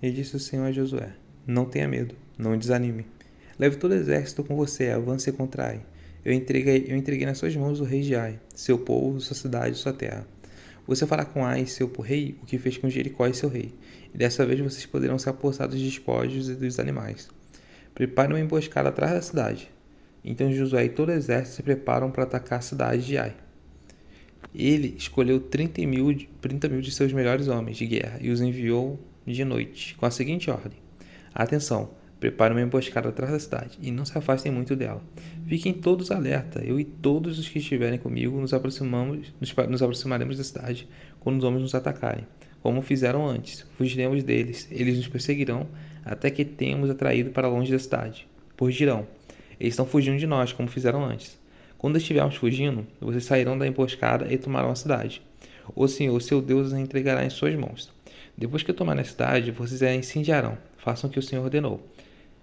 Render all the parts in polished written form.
E disse o Senhor a Josué: Não tenha medo, não desanime. Leve todo o exército com você, avance contra Ai. Eu entreguei nas suas mãos o rei de Ai, seu povo, sua cidade e sua terra. Você fará com Ai, seu rei, o que fez com Jericó e seu rei. E dessa vez vocês poderão se apossar dos despojos e dos animais. Prepare uma emboscada atrás da cidade. Então Josué e todo o exército se preparam para atacar a cidade de Ai. Ele escolheu 30 mil de seus melhores homens de guerra e os enviou de noite, com a seguinte ordem: Atenção, prepare uma emboscada atrás da cidade e não se afastem muito dela. Fiquem todos alerta, eu e todos os que estiverem comigo nos aproximaremos da cidade quando os homens nos atacarem. Como fizeram antes, fugiremos deles, eles nos perseguirão até que tenhamos atraído para longe da cidade. Pois dirão: Eles estão fugindo de nós, como fizeram antes. Quando estivermos fugindo, vocês sairão da emboscada e tomarão a cidade. O Senhor, seu Deus, a entregará em suas mãos. Depois que tomarem a cidade, vocês a incendiarão. Façam o que o Senhor ordenou.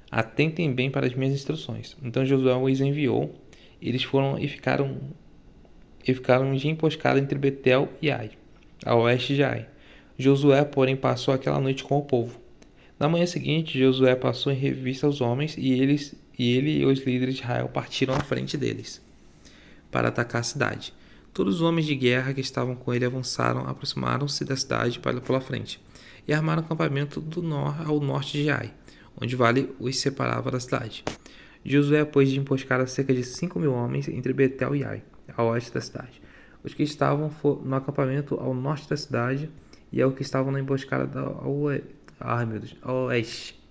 Atentem bem para as minhas instruções. Então Josué os enviou. Eles foram e ficaram de emboscada entre Betel e Ai, a oeste de Ai. Josué, porém, passou aquela noite com o povo. Na manhã seguinte, Josué passou em revista os homens e ele e os líderes de Israel partiram à frente deles para atacar a cidade. Todos os homens de guerra que estavam com ele aproximaram-se da cidade pela frente e armaram acampamento ao norte de Ai, onde o vale os separava da cidade. Josué pôs de emboscada cerca de 5.000 homens entre Betel e Ai, a oeste da cidade. Os que estavam no acampamento ao norte da cidade e os que estavam na emboscada ao oeste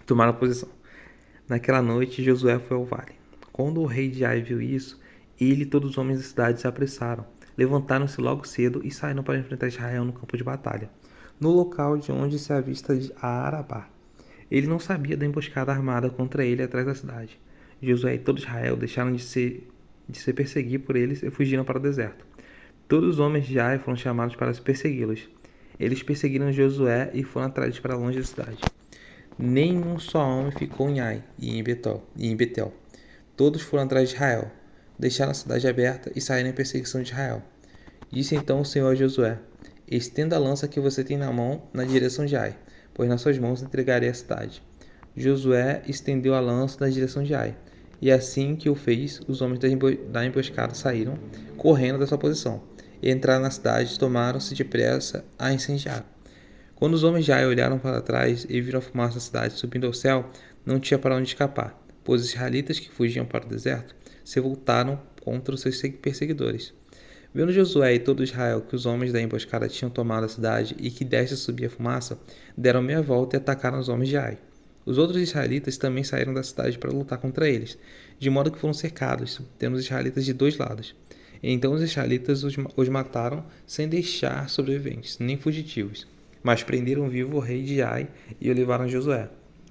tomaram posição. Naquela noite, Josué foi ao vale. Quando o rei de Ai viu isso, ele e todos os homens da cidade se apressaram, levantaram-se logo cedo e saíram para enfrentar Israel no campo de batalha, no local de onde se avista a Arabá. Ele não sabia da emboscada armada contra ele atrás da cidade. Josué e todo Israel deixaram de se perseguir por eles e fugiram para o deserto. Todos os homens de Ai foram chamados para persegui-los. Eles perseguiram Josué e foram atrás para longe da cidade. Nenhum só homem ficou em Ai e em Betel. Todos foram atrás de Israel. Deixaram a cidade aberta e saíram em perseguição de Israel. Disse então o Senhor a Josué: Estenda a lança que você tem na mão na direção de Ai, pois nas suas mãos entregarei a cidade. Josué estendeu a lança na direção de Ai, e assim que o fez, os homens da emboscada saíram, correndo da sua posição, e entraram na cidade e tomaram-se depressa a incendiar. Quando os homens de Ai olharam para trás e viram a fumaça da cidade subindo ao céu, não tinha para onde escapar, pois os israelitas que fugiam para o deserto se voltaram contra os seus perseguidores. Vendo Josué e todo Israel que os homens da emboscada tinham tomado a cidade e que desta subia fumaça, deram meia volta e atacaram os homens de Ai. Os outros israelitas também saíram da cidade para lutar contra eles, de modo que foram cercados, tendo os israelitas de dois lados. Então os israelitas os mataram sem deixar sobreviventes, nem fugitivos, mas prenderam vivo o rei de Ai e o levaram a Josué.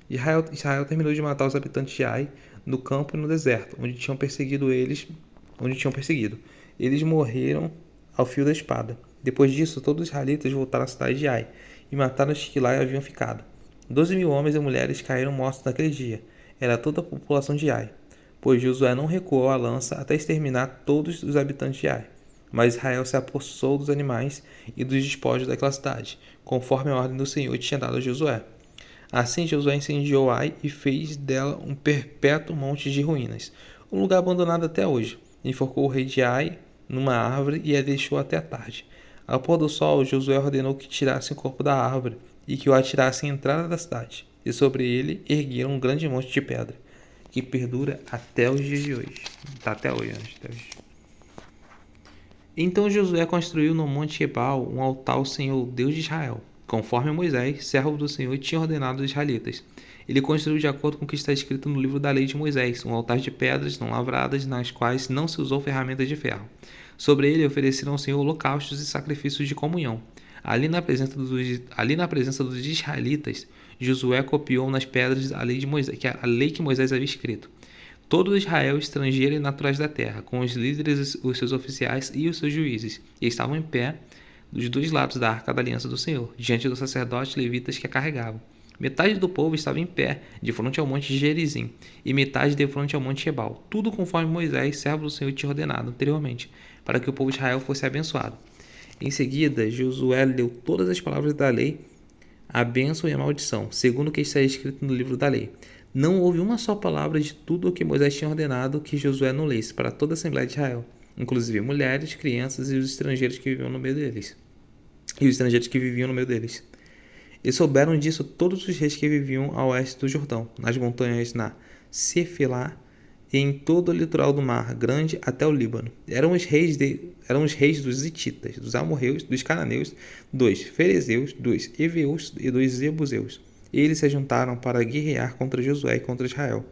Israel terminou de matar os habitantes de Ai no campo e no deserto, onde tinham perseguido. Eles morreram ao fio da espada. Depois disso, todos os israelitas voltaram à cidade de Ai e mataram os que lá haviam ficado. 12.000 homens e mulheres caíram mortos naquele dia. Era toda a população de Ai, pois Josué não recuou a lança até exterminar todos os habitantes de Ai. Mas Israel se apossou dos animais e dos despojos daquela cidade, conforme a ordem do Senhor tinha dado a Josué. Assim Josué incendiou Ai e fez dela um perpétuo monte de ruínas, um lugar abandonado até hoje. Enforcou o rei de Ai numa árvore e a deixou até a tarde. Ao pôr do sol, Josué ordenou que tirassem o corpo da árvore e que o atirassem à entrada da cidade. E sobre ele ergueram um grande monte de pedra, que perdura até os dias de hoje. Está até hoje. Então Josué construiu no monte Ebal um altar ao Senhor, Deus de Israel, conforme Moisés, servo do Senhor, tinha ordenado aos israelitas. Ele construiu de acordo com o que está escrito no livro da lei de Moisés, um altar de pedras não lavradas, nas quais não se usou ferramentas de ferro. Sobre ele ofereceram ao Senhor holocaustos e sacrifícios de comunhão. Ali na presença dos israelitas, Josué copiou nas pedras a lei que Moisés havia escrito. Todo Israel, estrangeiro e naturais da terra, com os líderes, os seus oficiais e os seus juízes, e estavam em pé dos dois lados da arca da aliança do Senhor, diante dos sacerdotes levitas que a carregavam. Metade do povo estava em pé, de frente ao monte Gerizim, e metade de frente ao monte Ebal, tudo conforme Moisés, servo do Senhor, tinha ordenado anteriormente, para que o povo de Israel fosse abençoado. Em seguida, Josué leu todas as palavras da lei a bênção e a maldição, segundo o que está escrito no livro da lei. Não houve uma só palavra de tudo o que Moisés tinha ordenado que Josué não lesse para toda a Assembleia de Israel, inclusive mulheres, crianças e os estrangeiros que viviam no meio deles. E souberam disso todos os reis que viviam ao oeste do Jordão, nas montanhas na Cefilá e em todo o litoral do Mar Grande até o Líbano. Eram os reis dos Hititas, dos amorreus, dos cananeus, dos ferezeus, dos heveus e dos jebuseus. Eles se juntaram para guerrear contra Josué e contra Israel.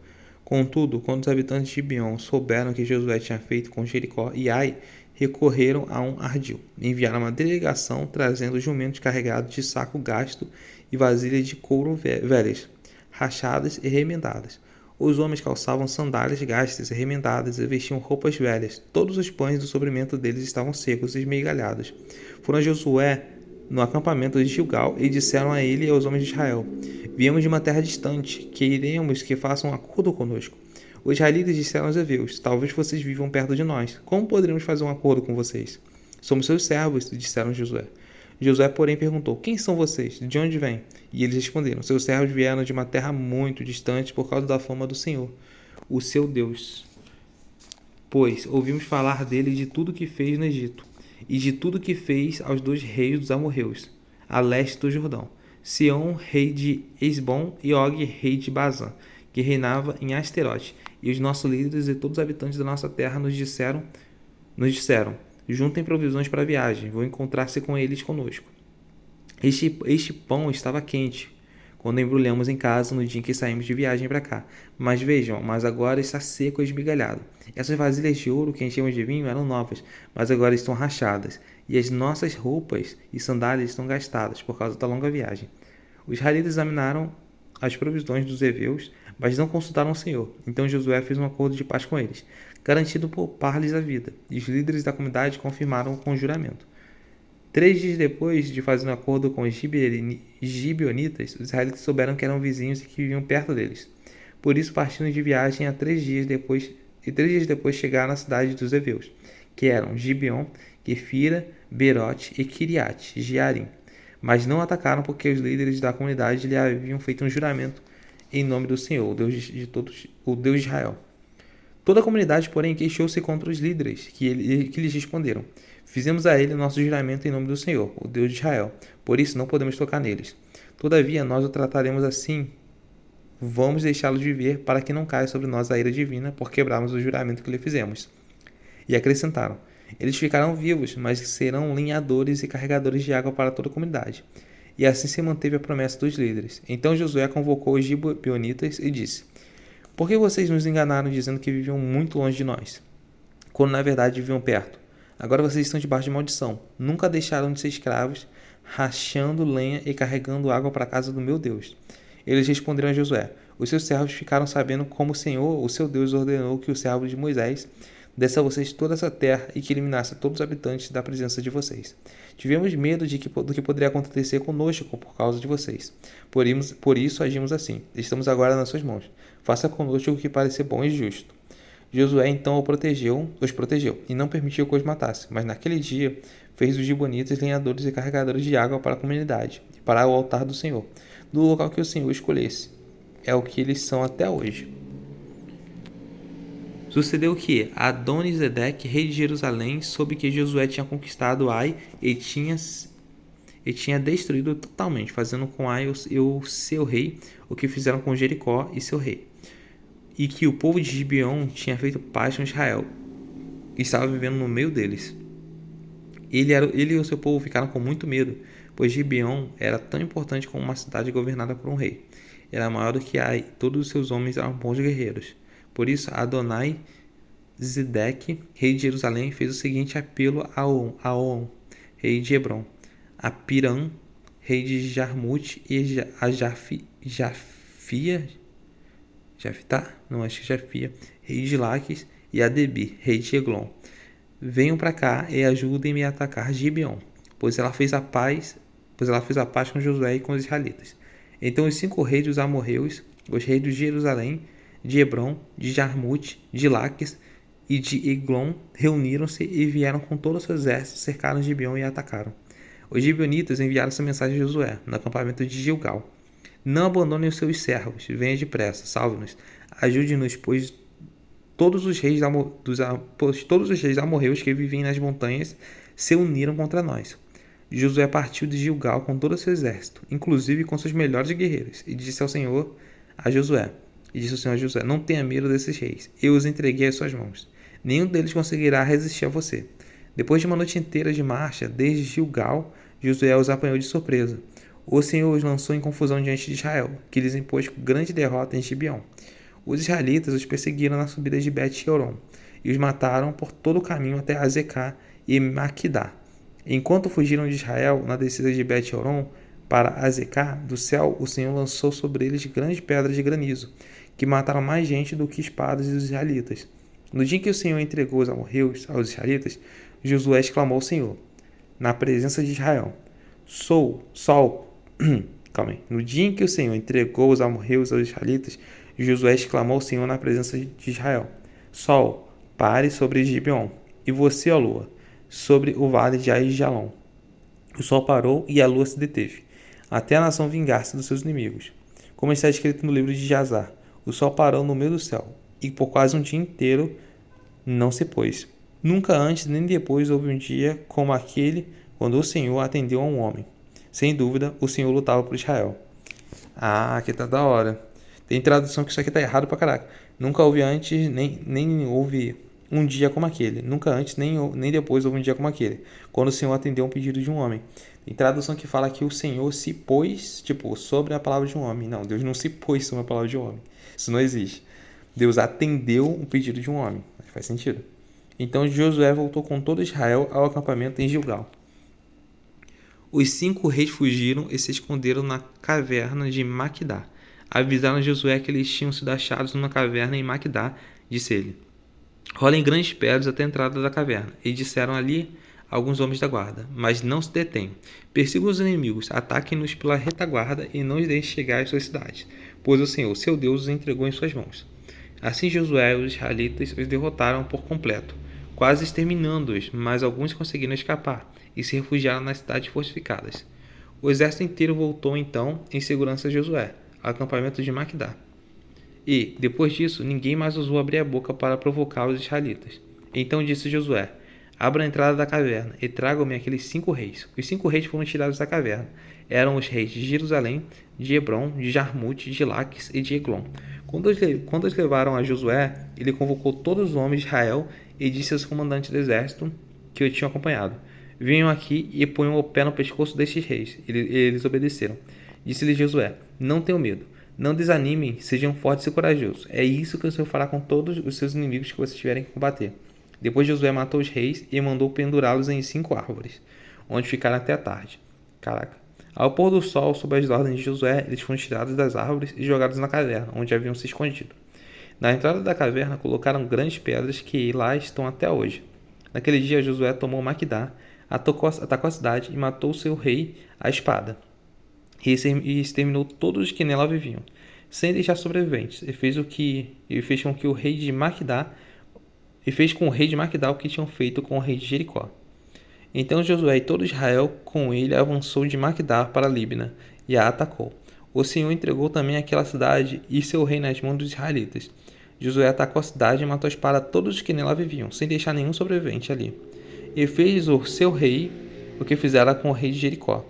Contudo, quando os habitantes de Gibeon souberam que Josué tinha feito com Jericó e Ai, recorreram a um ardil. Enviaram uma delegação trazendo jumentos carregados de saco gasto e vasilhas de couro velhas, rachadas e remendadas. Os homens calçavam sandálias gastas e remendadas e vestiam roupas velhas. Todos os pães do suprimento deles estavam secos e esmigalhados. Foram a Josué no acampamento de Gilgal e disseram a ele e aos homens de Israel: Viemos de uma terra distante, queremos que façam um acordo conosco. Os israelitas disseram aos heveus: Talvez vocês vivam perto de nós. Como poderemos fazer um acordo com vocês? Somos seus servos, disseram Josué. Josué, porém, perguntou: Quem são vocês? De onde vêm? E eles responderam: Seus servos vieram de uma terra muito distante por causa da fama do Senhor, o seu Deus. Pois ouvimos falar dele de tudo que fez no Egito, e de tudo que fez aos 2 reis dos amorreus, a leste do Jordão, Sião, rei de Esbom, e Og, rei de Bazã, que reinava em Asterote. E os nossos líderes e todos os habitantes da nossa terra nos disseram: Juntem provisões para a viagem, vão encontrar-se com eles conosco. Este pão estava quente quando embrulhamos em casa no dia em que saímos de viagem para cá. Mas vejam, agora está seco e esmigalhado. Essas vasilhas de ouro que enchemos de vinho eram novas, mas agora estão rachadas, e as nossas roupas e sandálias estão gastadas por causa da longa viagem. Os israelitas examinaram as provisões dos heveus, mas não consultaram o Senhor. Então Josué fez um acordo de paz com eles, garantindo poupar-lhes a vida, e os líderes da comunidade confirmaram o conjuramento. 3 dias depois de fazer um acordo com os gibeonitas, os israelitas souberam que eram vizinhos e que viviam perto deles. Por isso partiram de viagem 3 dias depois chegaram à cidade dos heveus, que eram Gibeon, Quefira, Berote e Kiriat Jearim. Mas não atacaram porque os líderes da comunidade lhe haviam feito um juramento em nome do Senhor, o Deus de Israel. Toda a comunidade, porém, queixou-se contra os líderes, que lhes responderam: Fizemos a ele nosso juramento em nome do Senhor, o Deus de Israel, por isso não podemos tocar neles. Todavia, nós o trataremos assim. Vamos deixá-lo viver para que não caia sobre nós a ira divina por quebrarmos o juramento que lhe fizemos. E acrescentaram: Eles ficarão vivos, mas serão linhadores e carregadores de água para toda a comunidade. E assim se manteve a promessa dos líderes. Então Josué convocou os gibeonitas e disse: Por que vocês nos enganaram dizendo que viviam muito longe de nós, quando na verdade viviam perto? Agora vocês estão debaixo de maldição. Nunca deixaram de ser escravos, rachando lenha e carregando água para a casa do meu Deus. Eles responderam a Josué: Os seus servos ficaram sabendo como o Senhor, o seu Deus, ordenou que o servo de Moisés desse a vocês toda essa terra e que eliminasse todos os habitantes da presença de vocês. Tivemos medo do que poderia acontecer conosco por causa de vocês. Por isso agimos assim. Estamos agora nas suas mãos. Faça conosco o que parecer bom e justo. Josué então os protegeu e não permitiu que os matasse, mas naquele dia fez dos gibeonitas lenhadores e carregadores de água para a comunidade e para o altar do Senhor, do local que o Senhor escolhesse. É o que eles são até hoje. Sucedeu que Adoni-Zedeque, rei de Jerusalém, soube que Josué tinha conquistado Ai e tinha destruído totalmente, fazendo com Ai o seu rei o que fizeram com Jericó e seu rei. E que o povo de Gibeon tinha feito paz com Israel e estava vivendo no meio deles. Ele e o seu povo ficaram com muito medo, pois Gibeon era tão importante como uma cidade governada por um rei. Era maior do que Ai, todos os seus homens eram bons guerreiros. Por isso, Adoni-Zedeque, rei de Jerusalém, fez o seguinte apelo a On, rei de Hebron, a Piram, rei de Jarmute, e a Jafia, rei de Laques, e a Debi, rei de Eglon. Venham para cá e ajudem-me a atacar Gibeon, pois ela fez a paz com Josué e com os israelitas. Então os 5 reis dos amorreus, os reis de Jerusalém, de Hebron, de Jarmute, de Laques e de Eglon reuniram-se e vieram com todo o seu exército, cercaram Gibeon e atacaram. Os gibeonitas enviaram essa mensagem a Josué, no acampamento de Gilgal: Não abandonem os seus servos, venha depressa, salve-nos, ajude-nos, pois todos os reis amorreus que viviam nas montanhas se uniram contra nós. Josué partiu de Gilgal com todo o seu exército, inclusive com seus melhores guerreiros, e disse ao Senhor a Josué: Não tenha medo desses reis, eu os entreguei às suas mãos. Nenhum deles conseguirá resistir a você. Depois de uma noite inteira de marcha, desde Gilgal, Josué os apanhou de surpresa. O Senhor os lançou em confusão diante de Israel, que lhes impôs grande derrota em Gibeon. Os israelitas os perseguiram na subida de Bet-Horon e os mataram por todo o caminho até Azecá e Maquidá. Enquanto fugiram de Israel na descida de Bet-Horon para Azecá, do céu o Senhor lançou sobre eles grandes pedras de granizo, que mataram mais gente do que espadas dos israelitas. No dia em que o Senhor entregou os amorreus aos israelitas, Josué exclamou ao Senhor, na presença de Israel: Calma aí. No dia em que o Senhor entregou os amorreus aos israelitas, Josué exclamou ao Senhor na presença de Israel: Sol, pare sobre Gibeon, e você, ó lua, sobre o vale de Aijalon. O sol parou e a lua se deteve, até a nação vingar-se dos seus inimigos. Como está escrito no livro de Jazar, o sol parou no meio do céu, e por quase um dia inteiro não se pôs. Nunca antes nem depois houve um dia como aquele quando o Senhor atendeu a um homem. Sem dúvida, o Senhor lutava por Israel. Ah, aqui tá da hora. Tem tradução que isso aqui tá errado pra caraca. Nunca houve antes, nem houve um dia como aquele. Nunca antes, nem depois houve um dia como aquele. Quando o Senhor atendeu um pedido de um homem. Tem tradução que fala que o Senhor se pôs, sobre a palavra de um homem. Não, Deus não se pôs sobre a palavra de um homem. Isso não existe. Deus atendeu um pedido de um homem. Faz sentido. Então Josué voltou com todo Israel ao acampamento em Gilgal. Os 5 reis fugiram e se esconderam na caverna de Maquidá. Avisaram Josué que eles tinham sido achados numa caverna em Maquidá, disse ele. Rolem grandes pedras até a entrada da caverna, e disseram ali alguns homens da guarda. Mas não se detenham. Persigam os inimigos, ataquem-nos pela retaguarda e não os deixem chegar às suas cidades, pois o Senhor, seu Deus, os entregou em suas mãos. Assim Josué e os israelitas os derrotaram por completo, quase exterminando-os, mas alguns conseguiram escapar e se refugiaram nas cidades fortificadas. O exército inteiro voltou então em segurança a Josué, ao acampamento de Maquidá. E, depois disso, ninguém mais ousou abrir a boca para provocar os israelitas. Então disse Josué: Abra a entrada da caverna e tragam-me aqueles 5 reis. Os 5 reis foram tirados da caverna. Eram os reis de Jerusalém, de Hebron, de Jarmute, de Laques e de Eglon. Quando os levaram a Josué, ele convocou todos os homens de Israel e disse aos comandantes do exército que o tinham acompanhado: Venham aqui e ponham o pé no pescoço destes reis. Eles obedeceram. Disse-lhe Josué: Não tenham medo. Não desanimem, sejam fortes e corajosos. É isso que o Senhor fará com todos os seus inimigos que vocês tiverem que combater. Depois Josué matou os reis e mandou pendurá-los em 5 árvores, onde ficaram até a tarde. Caraca. Ao pôr do sol, sob as ordens de Josué, eles foram tirados das árvores e jogados na caverna, onde haviam se escondido. Na entrada da caverna colocaram grandes pedras que lá estão até hoje. Naquele dia Josué tomou Maquidá, atacou a cidade e matou seu rei à espada. E exterminou todos os que nela viviam, sem deixar sobreviventes, e fez com o rei de Maquidá o que tinham feito com o rei de Jericó. Então Josué e todo Israel com ele avançou de Maquidá para Líbina e a atacou. O Senhor entregou também aquela cidade e seu rei nas mãos dos israelitas. Josué atacou a cidade e matou a espada todos os que nela viviam, sem deixar nenhum sobrevivente ali. E fez o seu rei o que fizera com o rei de Jericó.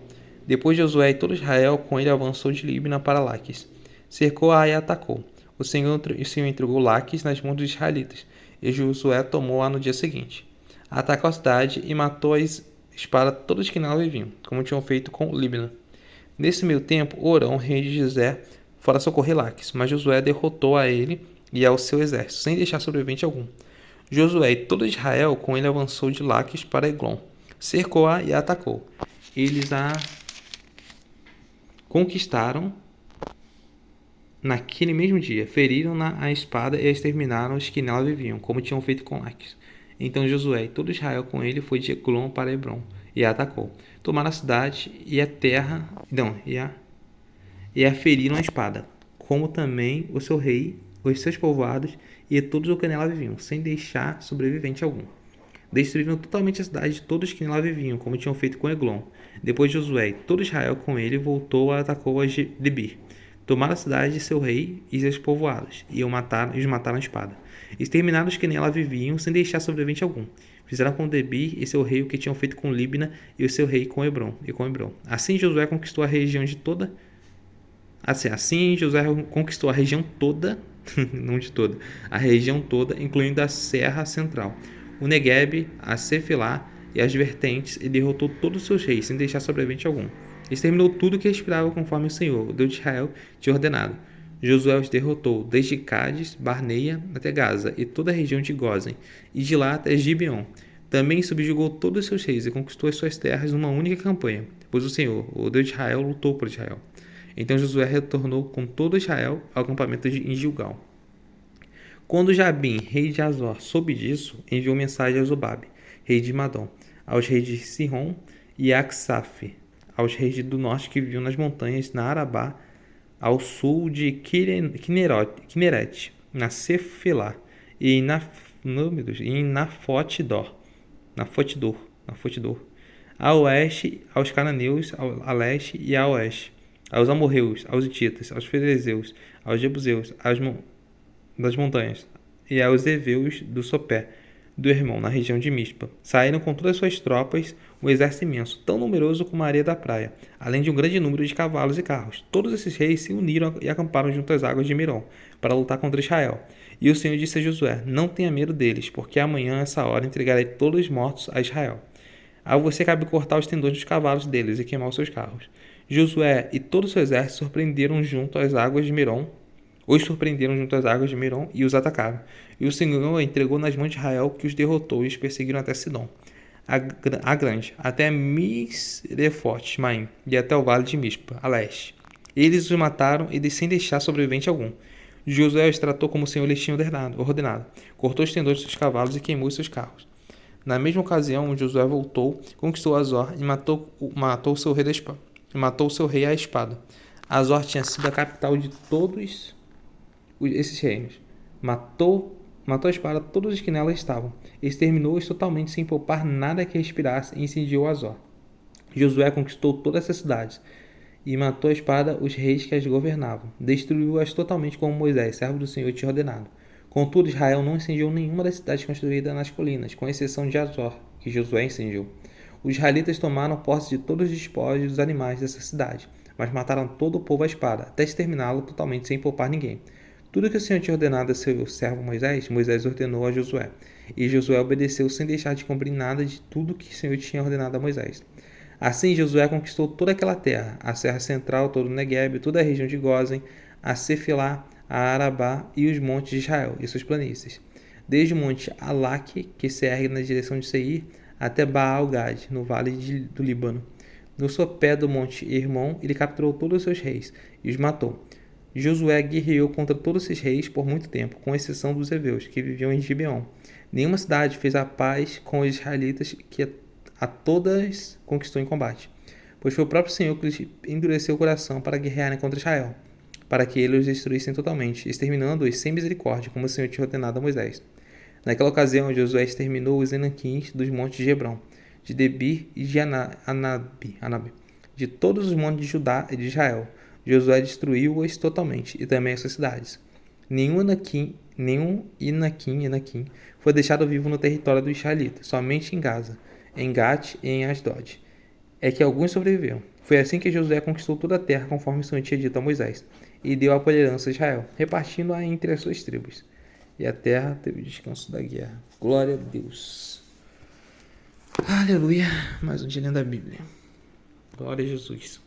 Depois Josué e todo Israel com ele avançou de Líbina para Laques. Cercou-a e a atacou. O Senhor entregou Laques nas mãos dos israelitas, e Josué tomou-a no dia seguinte. Atacou a cidade e matou a espada todos que nela viviam, como tinham feito com Líbina. Nesse meio tempo, Orão, rei de Gezer, fora socorrer Laques, mas Josué derrotou a ele e ao seu exército, sem deixar sobrevivente algum. Josué e todo Israel com ele avançou de Laques para Eglon. Cercou-a e a atacou. Eles a conquistaram naquele mesmo dia, feriram-na a espada e exterminaram os que nela viviam, como tinham feito com Laques. Então Josué e todo Israel com ele foi de Eglon para Hebron e a atacou. Tomaram a cidade e a terra, e a feriram a espada, como também o seu rei, os seus povoados e todos os que nela viviam, sem deixar sobrevivente algum. Destruíram totalmente a cidade de todos que lá viviam, como tinham feito com Eglon. Depois Josué e todo Israel com ele voltou e atacou a Debir. Tomaram a cidade de seu rei e seus povoados, e os mataram à espada. Exterminaram os que nela viviam, sem deixar sobrevivente algum. Fizeram com Debir e seu rei o que tinham feito com Libna e o seu rei com Hebron. Assim Josué conquistou a região de toda. Assim Josué conquistou a região toda, não de toda, a região toda, incluindo a Serra Central, o Negueb, a Cefilá e as vertentes, e derrotou todos os seus reis, sem deixar sobrevivente algum. Exterminou tudo que respirava conforme o Senhor, o Deus de Israel, tinha ordenado. Josué os derrotou desde Cádiz, Barneia até Gaza e toda a região de Gósen, e de lá até Gibeon. Também subjugou todos os seus reis e conquistou as suas terras numa única campanha, pois o Senhor, o Deus de Israel, lutou por Israel. Então Josué retornou com todo Israel ao acampamento em Gilgal. Quando Jabim, rei de Azor, soube disso, enviou mensagem a Zobabe, rei de Madom, aos reis de Sihon e Aksaf, aos reis do norte que viviam nas montanhas, na Arabá, ao sul de Kineret, na Cefilá e em Nafotdor, a oeste aos cananeus, a leste e a oeste, aos amorreus, aos hititas, aos ferezeus, aos jebuseus, das montanhas, e aos heveus do Sopé, do Hermon, na região de Mispa. Saíram com todas as suas tropas, um exército imenso, tão numeroso como a areia da praia, além de um grande número de cavalos e carros. Todos esses reis se uniram e acamparam junto às águas de Merom, para lutar contra Israel. E o Senhor disse a Josué: não tenha medo deles, porque amanhã, essa hora, entregarei todos os mortos a Israel. A você cabe cortar os tendões dos cavalos deles e queimar os seus carros. Josué e todo o seu exército os surpreenderam junto às águas de Merom e os atacaram. E o Senhor entregou nas mãos de Israel, que os derrotou e os perseguiram até Sidom, a grande, até Misrefote Maim, e até o vale de Mispa, a leste. Eles os mataram e sem deixar sobrevivente algum. Josué os tratou como o Senhor lhes tinha ordenado. Cortou os tendões dos seus cavalos e queimou os seus carros. Na mesma ocasião, Josué voltou, conquistou Azor e matou seu rei à espada. Azor tinha sido a capital de todos esses reinos. Matou a espada todos os que nela estavam. Exterminou-os totalmente sem poupar nada que respirasse e incendiou Azor. Josué conquistou todas essas cidades e matou a espada os reis que as governavam. Destruiu-as totalmente como Moisés, servo do Senhor, tinha ordenado. Contudo, Israel não incendiou nenhuma das cidades construídas nas colinas, com exceção de Azor, que Josué incendiou. Os israelitas tomaram posse de todos os despojos dos animais dessa cidade, mas mataram todo o povo à espada, até exterminá-lo totalmente sem poupar ninguém. Tudo que o Senhor tinha ordenado a seu servo Moisés ordenou a Josué. E Josué obedeceu sem deixar de cumprir nada de tudo que o Senhor tinha ordenado a Moisés. Assim Josué conquistou toda aquela terra, a Serra Central, todo o Negueb, toda a região de Gósen, a Cefilá, a Arabá e os montes de Israel e suas planícies. Desde o monte Alaque, que se ergue na direção de Seir, até Baal-Gad, no vale do Líbano. No sopé do monte Hermon, ele capturou todos os seus reis e os matou. Josué guerreou contra todos esses reis por muito tempo, com exceção dos heveus, que viviam em Gibeon. Nenhuma cidade fez a paz com os israelitas, que a todas conquistou em combate, pois foi o próprio Senhor que lhes endureceu o coração para guerrearem contra Israel, para que ele os destruíssem totalmente, exterminando-os sem misericórdia, como o Senhor tinha ordenado a Moisés. Naquela ocasião, Josué exterminou os Enaquins dos montes de Hebron, de Debir e de Anabe, de todos os montes de Judá e de Israel. Josué destruiu-os totalmente, e também as suas cidades. Nenhum Enaquim foi deixado vivo no território dos israelitas, somente em Gaza, em Gat e em Asdod. É que alguns sobreviveram. Foi assim que Josué conquistou toda a terra, conforme o Senhor tinha dito a Moisés, e deu-a por herança a Israel, repartindo-a entre as suas tribos. E a terra teve descanso da guerra. Glória a Deus. Aleluia. Mais um dia lendo a Bíblia. Glória a Jesus.